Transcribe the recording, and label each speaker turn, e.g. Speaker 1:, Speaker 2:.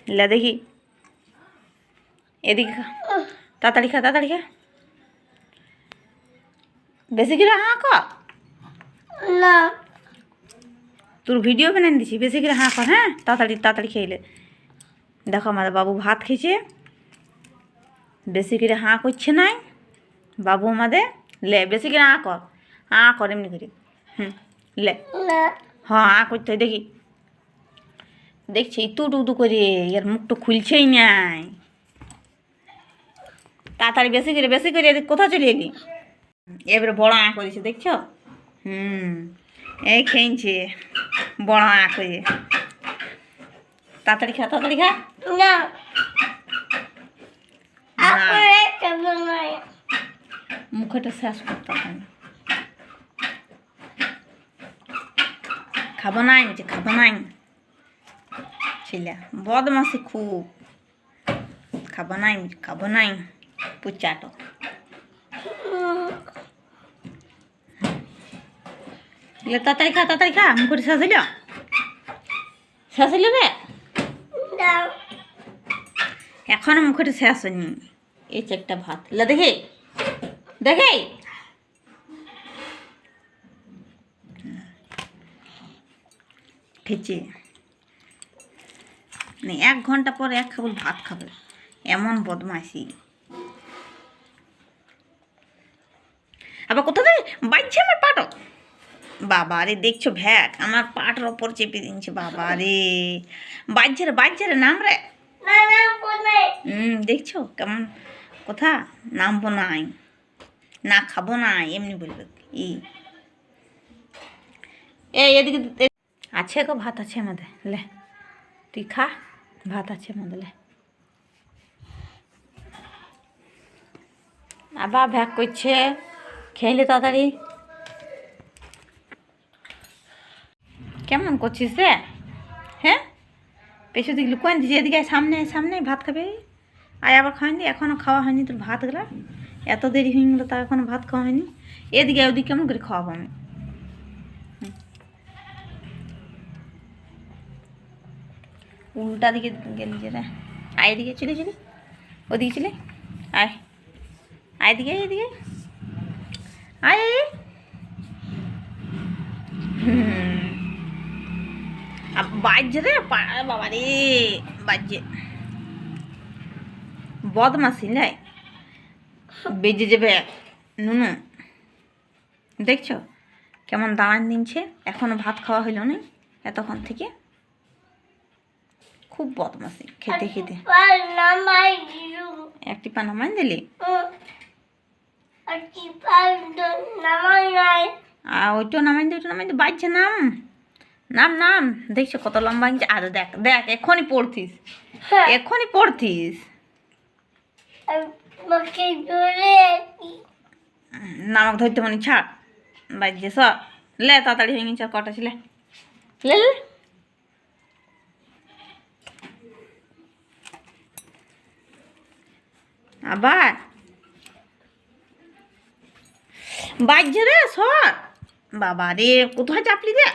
Speaker 1: লে দেখি এদিকে খা, তাড়াতাড়ি খা, তাড়াতাড়ি খা। বেশি করে হাঁ কর।
Speaker 2: না
Speaker 1: তোর ভিডিও বানিয়ে দিছি, বেশি করে হাঁ কর। হ্যাঁ, তাড়াতাড়ি তাড়াতাড়ি খেয়ে দেখো আমাদের বাবু ভাত খেয়েছে, বেশি করে হাঁ করছে নাই বাবু আমাদের। লে বেশি করে হাঁ কর, হাঁ কর এমনি করে। লে
Speaker 2: না
Speaker 1: হ্যাঁ, হাঁ করতে হয় দেখি। দেখছি তু টু করে এর মুখটা খুলছেই নাই। তাড়াতাড়ি বেশি করে এদিকে কোথায় চলে এলি? এবারে বড় আঁ করেছে দেখছো? এই খেয়েছে বড় আঁ করে। তাড়াতাড়ি খা, তাড়াতাড়ি খা।
Speaker 2: না
Speaker 1: না,
Speaker 2: আপরে কেমন নাই
Speaker 1: মুখটা শেষ করতে হবে না। খাবো নাই যে, খাবো নাই ছেলে বদমাসি খুব। খাবো নাই, খাবো নাই পুচাটো। তাড়াতাড়ি খা, তাড়াতাড়ি খা। মুখটা শেষ হইল, শেষ হইল রে।
Speaker 2: না
Speaker 1: এখনো মুখটা শেষ হয়নি। এই একটা ভাত লে দেখি, দেখি। খেয়েছে 1 ঘন্টা পরে এক কেবল ভাত খাবে, এমন বদমাইশি। আবার কোথাতে বাজছে আমার পাটও। বাবা রে দেখছো ভ্যাক আমার পাটের ওপর চেপে দিচ্ছে। বাবা রে বাজছে রে নাম রে।
Speaker 2: না না কোনে
Speaker 1: দেখছো কেমন কথা, নামবো নাই, না খাবো না এমনি বলবে। এই এদিকে আছে গো, ভাত আছে আমাদের, লে তুই খা, ভাত আছে আমাদের লে। আবার ভ্যাক করছে, খেলে তাড়াতাড়ি। কেমন করছিস রে? হ্যাঁ, পেছু দিকে লুকান দিয়েছি, এদিকে সামনে সামনে ভাত খাবে। আয় আবার খাওয়াইনি, এখনও খাওয়া হয়নি তোর ভাতগুলা। এত দেরি হয়ে গেলো তা এখনও ভাত খাওয়া হয়নি। এদিকে ওদিকে কেমন করে খাওয়াবো আমি? উল্টা দিকে গেলি যে রে। আয় এদিকে চলে ওদিকে চলে আয়, আয় এদিকে, এদিকে আয়। বাজছে রে বাবা রে, বাজছে বদমাসি লাই বেজে যাবে নুনু। দেখছো কেমন দাঁড়ান দিনছে, এখনো ভাত খাওয়া হইল না এতক্ষণ থেকে। খুব বদমাসি খেতে খেতে।
Speaker 2: পার নামাই দিলু
Speaker 1: একটি পা নামাই দিলি,
Speaker 2: আকি পার নামাই নাই
Speaker 1: আর ওইটা নামাই দে, ওইটা নামাই দে। বাজছে নাম, নাম নাম। দেখছো কত লম্বা হয়েছে। আর দেখ দেখ এক্ষুনি পড়তিস, এক্ষুনি পড়তিস।
Speaker 2: আমাকে ধরে
Speaker 1: নামক ধরতে মনে ছাড়, বাজছে সব। লে তাড়াতাড়ি হয়ে গেছে, কটা ছিলে লে লে। আবার বাজছে রে সর। বাবা রে কোথায় চাপলি রে।